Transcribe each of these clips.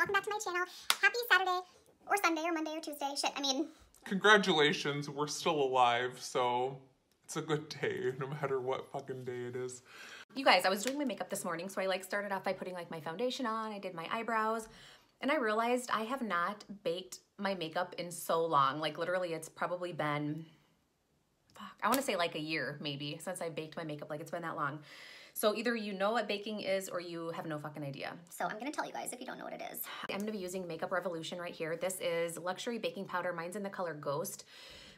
welcome back to my channel. Happy Saturday, or Sunday, or Monday, or Tuesday. Shit, I mean... Congratulations, we're still alive, so it's a good day, no matter what fucking day it is. You guys, I was doing my makeup this morning, so I like started off by putting like my foundation on, I did my eyebrows, and I realized I have not baked my makeup in so long. Like literally it's probably been, I want to say like a year maybe since I baked my makeup. Like it's been that long. So either you know what baking is or you have no fucking idea. So I'm gonna tell you guys if you don't know what it is. I'm gonna be using Makeup Revolution right here. This is luxury baking powder. Mine's in the color Ghost,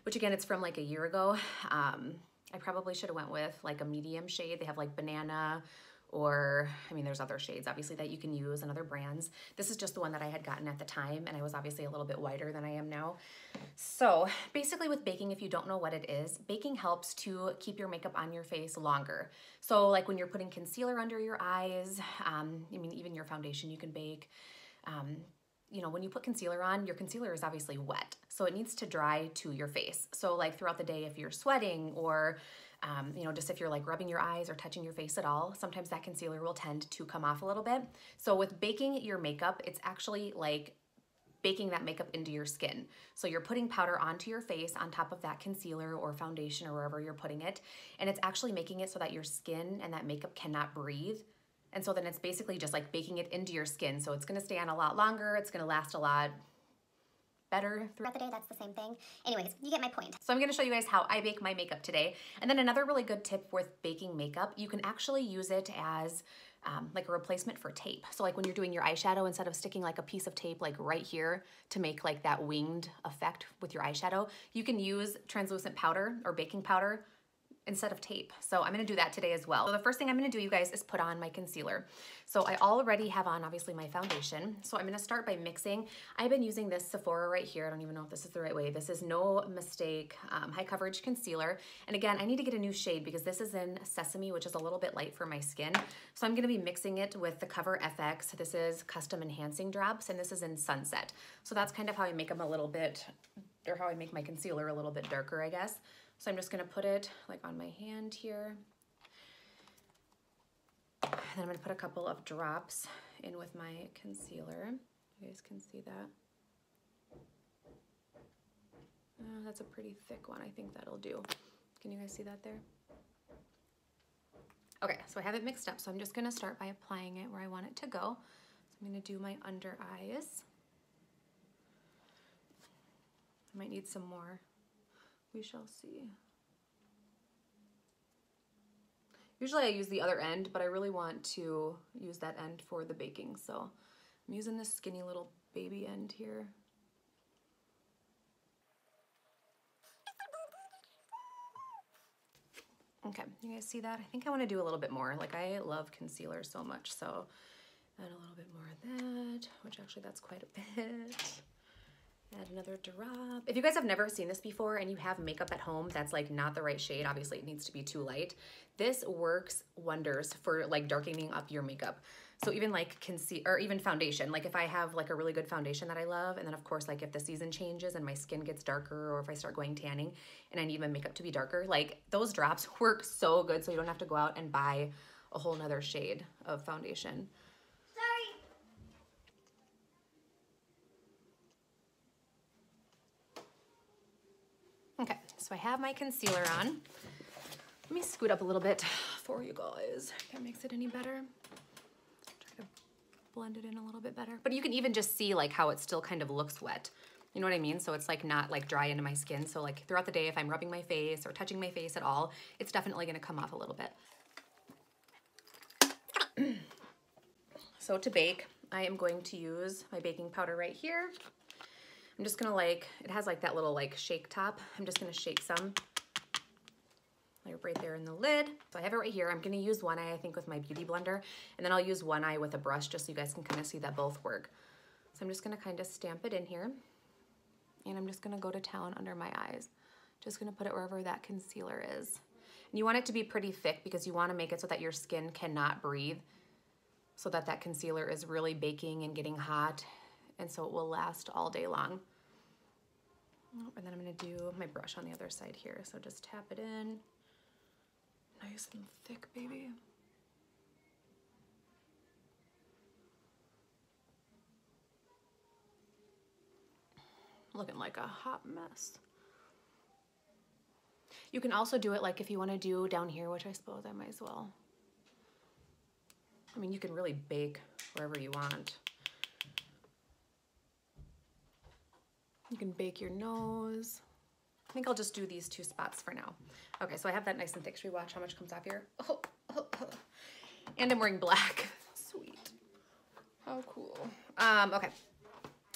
which again, it's from like a year ago. I probably should have went with like a medium shade. They have like banana, or I mean, there's other shades obviously that you can use and other brands. This is just the one that I had gotten at the time, and I was obviously a little bit whiter than I am now. So basically with baking, if you don't know what it is, baking helps to keep your makeup on your face longer. So like when you're putting concealer under your eyes, I mean, even your foundation you can bake. You know, when you put concealer on, your concealer is obviously wet, so it needs to dry to your face. So like throughout the day, if you're sweating or, you know, just if you're like rubbing your eyes or touching your face at all, sometimes that concealer will tend to come off a little bit. So with baking your makeup, it's actually like baking that makeup into your skin. So you're putting powder onto your face on top of that concealer or foundation or wherever you're putting it, and it's actually making it so that your skin and that makeup cannot breathe. And so then it's basically just like baking it into your skin. So it's gonna stay on a lot longer. It's gonna last a lot better throughout the day. That's the same thing. Anyways, you get my point. So I'm gonna show you guys how I bake my makeup today. And then another really good tip with baking makeup, you can actually use it as like a replacement for tape. So like when you're doing your eyeshadow, instead of sticking like a piece of tape like right here to make like that winged effect with your eyeshadow, you can use translucent powder or baking powder instead of tape. So I'm gonna do that today as well. So the first thing I'm gonna do, you guys, is put on my concealer. So I already have on, obviously, my foundation. So I'm gonna start by mixing. I've been using this Sephora right here. I don't even know if this is the right way. This is No Mistake High Coverage Concealer. And again, I need to get a new shade because this is in Sesame, which is a little bit light for my skin. So I'm gonna be mixing it with the Cover FX. This is Custom Enhancing Drops, and this is in Sunset. So that's kind of how I make them a little bit, or how I make my concealer a little bit darker, I guess. So I'm just gonna put it like on my hand here. And then I'm gonna put a couple of drops in with my concealer. You guys can see that. That's a pretty thick one. I think that'll do. Can you guys see that there? Okay, so I have it mixed up. So I'm just gonna start by applying it where I want it to go. So I'm gonna do my under eyes. I might need some more. We shall see. Usually I use the other end, but I really want to use that end for the baking. So I'm using this skinny little baby end here. Okay, you guys see that? I think I want to do a little bit more. Like I love concealer so much, so add a little bit more of that, which actually that's quite a bit. Add another drop. If you guys have never seen this before and you have makeup at home that's like not the right shade, obviously it needs to be too light, this works wonders for like darkening up your makeup. So even like concealer or even foundation, like if I have like a really good foundation that I love, and then of course like if the season changes and my skin gets darker, or if I start going tanning and I need my makeup to be darker, like those drops work so good, so you don't have to go out and buy a whole nother shade of foundation. Okay, so I have my concealer on. Let me scoot up a little bit for you guys. If that makes it any better. Try to blend it in a little bit better. But you can even just see like how it still kind of looks wet. You know what I mean? So it's like not like dry into my skin. So like throughout the day, if I'm rubbing my face or touching my face at all, it's definitely gonna come off a little bit. So to bake, I am going to use my baking powder right here. I'm just gonna like, it has like that little like shake top. I'm just gonna shake some, like right there in the lid. So I have it right here. I'm gonna use one eye, I think, with my beauty blender, and then I'll use one eye with a brush just so you guys can kind of see that both work. So I'm just gonna kind of stamp it in here, and I'm just gonna go to town under my eyes. Just gonna put it wherever that concealer is. And you want it to be pretty thick because you wanna make it so that your skin cannot breathe, so that that concealer is really baking and getting hot, and so it will last all day long. And then I'm gonna do my brush on the other side here. So just tap it in. Nice and thick, baby. looking like a hot mess. You can also do it like if you want to do down here, which I suppose I might as well. I mean, you can really bake wherever you want. You can bake your nose. I think I'll just do these 2 spots for now. Okay, so I have that nice and thick. Should we watch how much comes off here? Oh, oh, oh. And I'm wearing black. Sweet. How cool. Okay.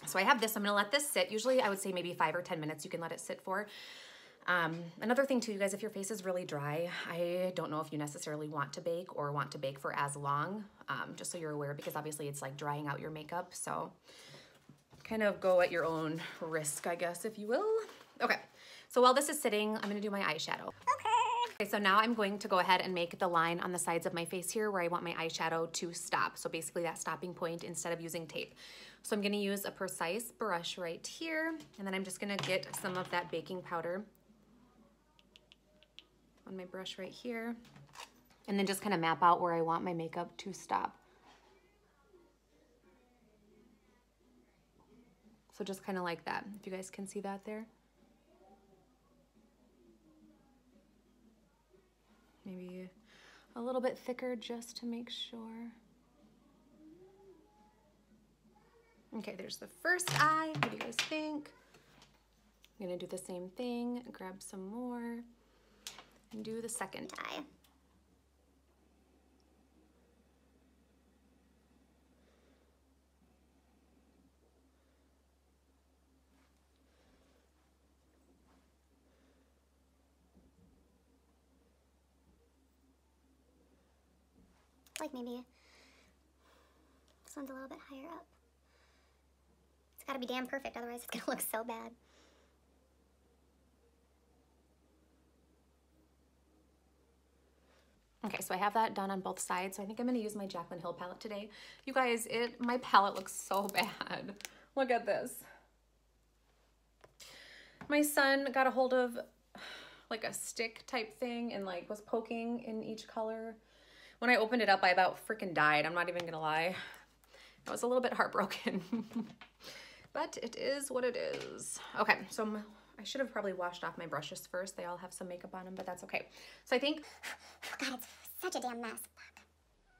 So I have this. I'm going to let this sit. Usually I would say maybe 5 or 10 minutes you can let it sit for. Another thing too, you guys, if your face is really dry, I don't know if you necessarily want to bake or want to bake for as long, just so you're aware, because obviously it's like drying out your makeup. So kind of go at your own risk, I guess, if you will. Okay. So while this is sitting, I'm going to do my eyeshadow. Okay, so now I'm going to go ahead and make the line on the sides of my face here where I want my eyeshadow to stop. So basically that stopping point instead of using tape. So I'm going to use a precise brush right here, and then I'm just going to get some of that baking powder on my brush right here, and then just kind of map out where I want my makeup to stop. So just kind of like that, if you guys can see that there. Maybe a little bit thicker just to make sure. Okay, there's the first eye. What do you guys think? I'm gonna do the same thing, grab some more, and do the second eye. Like maybe this one's a little bit higher up. It's gotta be damn perfect, otherwise it's gonna look so bad. Okay, so I have that done on both sides. So I think I'm gonna use my Jaclyn Hill palette today. You guys, my palette looks so bad. Look at this. My son got a hold of like a stick type thing and like was poking in each color. When I opened it up, I about freaking died. I'm not even gonna lie. I was a little bit heartbroken, but it is what it is. Okay, so I should have probably washed off my brushes first. They all have some makeup on them, but that's okay. So I think, God, it's such a damn mess.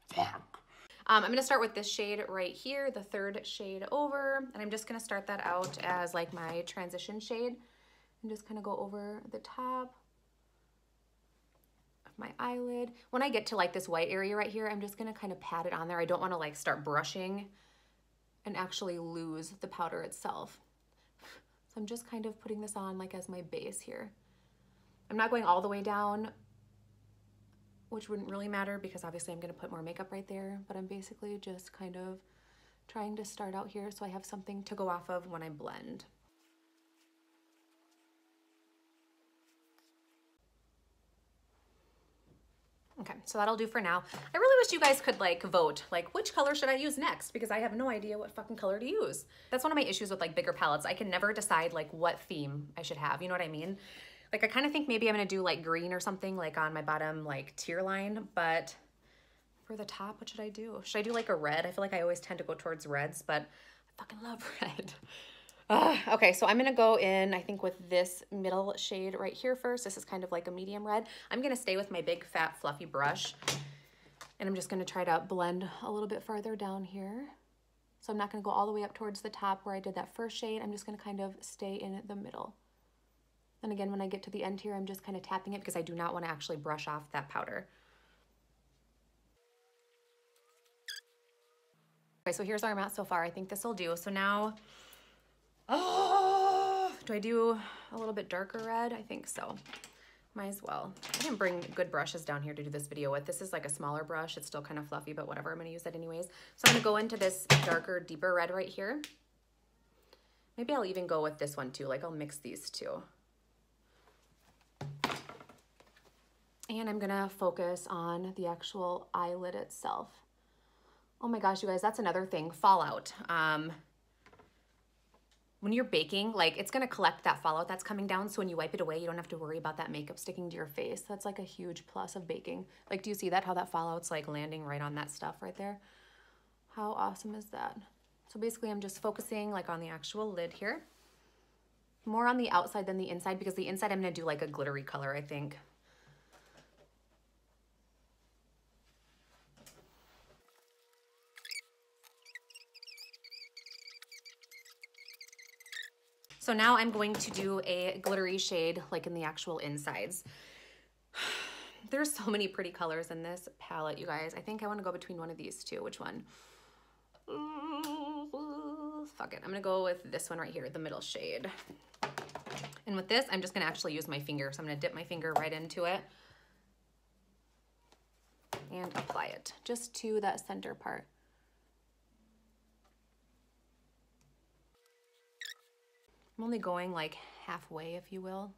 Fuck. I'm gonna start with this shade right here, the 3rd shade over, and I'm just gonna start that out as like my transition shade and just kind of go over the top of my eyelid. When I get to like this white area right here, I'm just gonna kind of pat it on there. I don't wanna like start brushing and actually lose the powder itself. So I'm just kind of putting this on like as my base here. I'm not going all the way down, which wouldn't really matter because obviously I'm gonna put more makeup right there, but I'm basically just kind of trying to start out here so I have something to go off of when I blend. Okay, so that'll do for now. I really wish you guys could like vote, like which color should I use next? Because I have no idea what fucking color to use. That's one of my issues with like bigger palettes. I can never decide like what theme I should have, you know what I mean? Like I kind of think maybe I'm gonna do like green or something like on my bottom like tier line, but for the top, what should I do? Should I do like a red? I feel like I always tend to go towards reds, but I fucking love red. Okay, so I'm gonna go in, I think with this middle shade right here first. This is kind of like a medium red. I'm gonna stay with my big fat fluffy brush and I'm just gonna try to blend a little bit farther down here. So I'm not gonna go all the way up towards the top where I did that first shade. I'm just gonna kind of stay in the middle. And again, when I get to the end here, I'm just kind of tapping it because I do not wanna actually brush off that powder. Okay, so here's where I'm at so far. I think this will do. So now, oh, do I do a little bit darker red? I think so. Might as well. I didn't bring good brushes down here to do this video with. This is like a smaller brush. It's still kind of fluffy, but whatever. I'm gonna use it anyways. So I'm gonna go into this darker, deeper red right here. Maybe I'll even go with this one too. Like I'll mix these two. And I'm gonna focus on the actual eyelid itself. Oh my gosh, you guys, that's another thing, fallout. When you're baking, like it's gonna collect that fallout that's coming down, so when you wipe it away, you don't have to worry about that makeup sticking to your face. That's like a huge plus of baking. Like, do you see that, how that fallout's like landing right on that stuff right there? How awesome is that? So basically I'm just focusing like on the actual lid here. more on the outside than the inside because the inside I'm gonna do like a glittery color, I think. So now I'm going to do a glittery shade like in the actual insides. There's so many pretty colors in this palette, you guys. I think I want to go between one of these two. Which one? Fuck it. I'm going to go with this one right here, the middle shade. And with this, I'm just going to actually use my finger. So I'm going to dip my finger right into it and apply it just to that center part. I'm only going like halfway, if you will.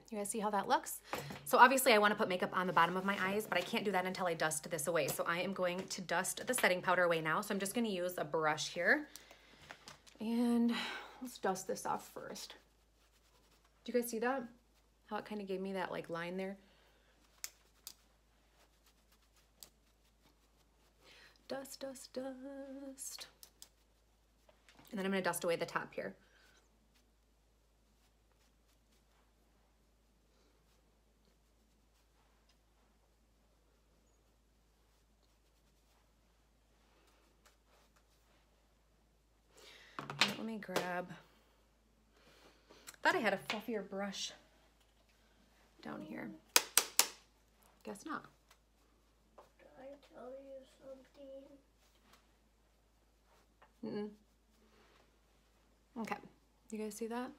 You guys see how that looks? So obviously I want to put makeup on the bottom of my eyes, but I can't do that until I dust this away. So I am going to dust the setting powder away now. So I'm just going to use a brush here. And let's dust this off first. Do you guys see that? How it kind of gave me that like line there? Dust, dust, dust. And then I'm going to dust away the top here. And let me grab, thought I had a fluffier brush down here. Guess not. Did I tell you something? Okay, you guys see that?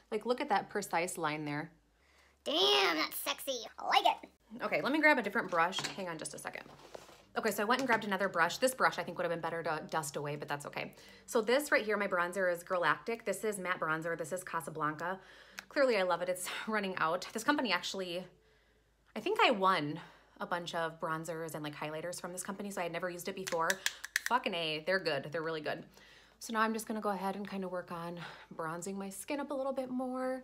Like, look at that precise line there. Damn, that's sexy. I like it. Okay, let me grab a different brush. Hang on just a second. Okay, so I went and grabbed another brush. This brush I think would have been better to dust away, but that's okay. So this right here, my bronzer is Galactic. This is matte bronzer. This is Casablanca. Clearly I love it. It's running out. This company actually, I think I won a bunch of bronzers and like highlighters from this company, so I had never used it before. Fucking A, they're good. They're really good. So now I'm just gonna go ahead and kind of work on bronzing my skin up a little bit more.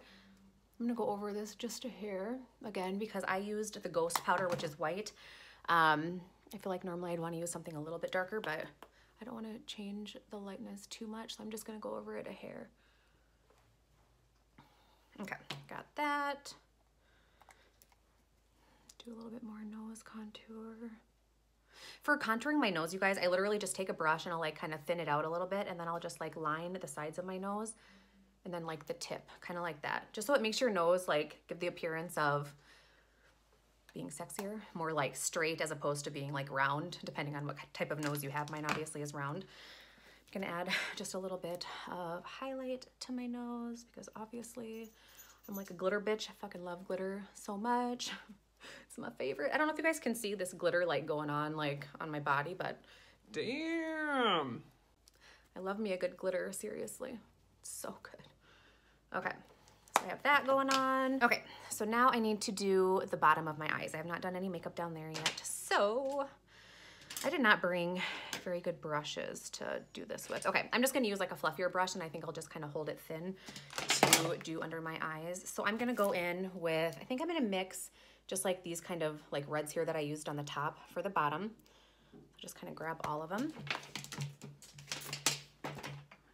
I'm gonna go over this just a hair again because I used the Ghost powder, which is white. I feel like normally I'd want to use something a little bit darker, but I don't want to change the lightness too much, so I'm just gonna go over it a hair. Okay, got that. Do a little bit more nose contour. For contouring my nose, you guys, I literally just take a brush and I'll like kind of thin it out a little bit, and then I'll just like line the sides of my nose and then like the tip, kind of like that. Just so it makes your nose like give the appearance of being sexier, more like straight as opposed to being like round, depending on what type of nose you have. Mine obviously is round. I'm gonna add just a little bit of highlight to my nose because obviously I'm like a glitter bitch. I fucking love glitter so much. It's my favorite. I don't know if you guys can see this glitter like going on like on my body, but damn. I love me a good glitter, seriously. It's so good. Okay, so I have that going on. Okay, so now I need to do the bottom of my eyes. I have not done any makeup down there yet. So I did not bring very good brushes to do this with. Okay, I'm just gonna use like a fluffier brush, and I think I'll just kind of hold it thin to do under my eyes. So I'm gonna go in with, I think I'm gonna mix just like these kind of like reds here that I used on the top for the bottom. Just kind of grab all of them.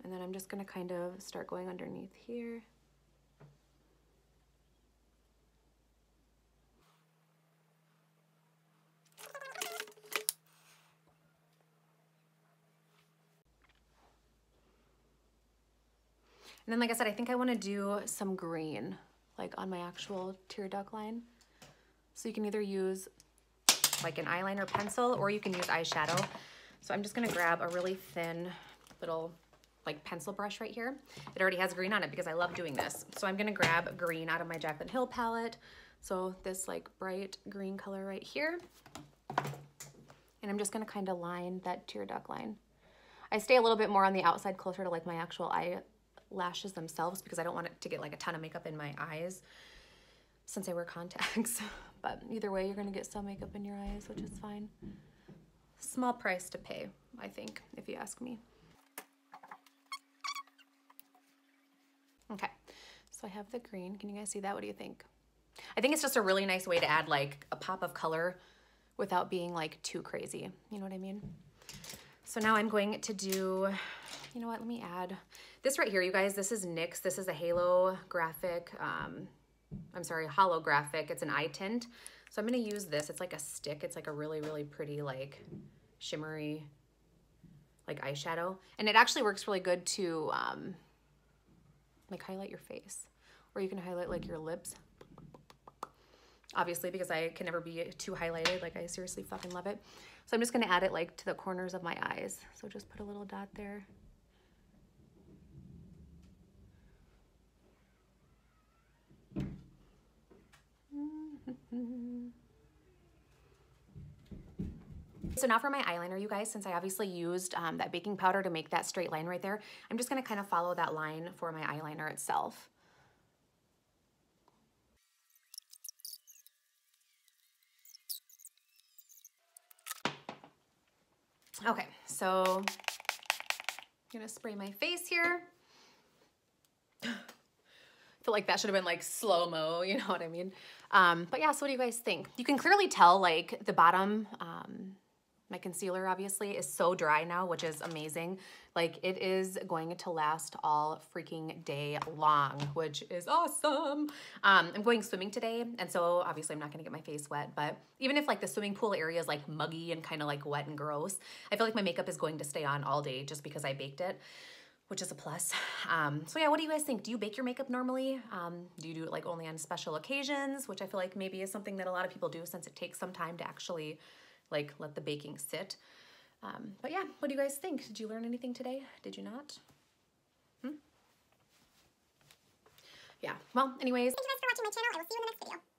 And then I'm just gonna kind of start going underneath here. And then, like I said, I think I want to do some green, like on my actual tear duct line. So you can either use like an eyeliner pencil or you can use eyeshadow. So I'm just going to grab a really thin little like pencil brush right here. It already has green on it because I love doing this. So I'm going to grab green out of my Jaclyn Hill palette. So this like bright green color right here. And I'm just going to kind of line that tear duct line. I stay a little bit more on the outside, closer to like my actual eyelashes themselves, because I don't want it to get like a ton of makeup in my eyes since I wear contacts. But either way, you're going to get some makeup in your eyes, which is fine. Small price to pay, I think, if you ask me. Okay, so I have the green. Can you guys see that? What do you think? I think it's just a really nice way to add like a pop of color without being like too crazy. You know what I mean? So now I'm going to do, you know what, let me add this right here, you guys. This is NYX. This is a holographic, holographic. It's an eye tint. So I'm gonna use this. It's like a stick. It's like a really, really pretty, like shimmery, like eyeshadow. And it actually works really good to like highlight your face, or you can highlight like your lips. Obviously, because I can never be too highlighted. Like, I seriously fucking love it. So I'm just gonna add it like to the corners of my eyes. So just put a little dot there. So now for my eyeliner, you guys, since I obviously used that baking powder to make that straight line right there, I'm just gonna kind of follow that line for my eyeliner itself. Okay, so I'm gonna spray my face here. I feel like that should have been like slow-mo, you know what I mean? But yeah, so what do you guys think? You can clearly tell like the bottom, my concealer obviously is so dry now, which is amazing. Like it is going to last all freaking day long, which is awesome. I'm going swimming today, and so obviously I'm not gonna get my face wet, but even if like the swimming pool area is like muggy and kind of like wet and gross, I feel like my makeup is going to stay on all day just because I baked it, which is a plus. So yeah, what do you guys think? Do you bake your makeup normally? Do you do it like only on special occasions, which I feel like maybe is something that a lot of people do since it takes some time to actually like let the baking sit. But yeah, what do you guys think? Did you learn anything today? Did you not? Yeah, well, anyways. Thank you guys for watching my channel. I will see you in the next video.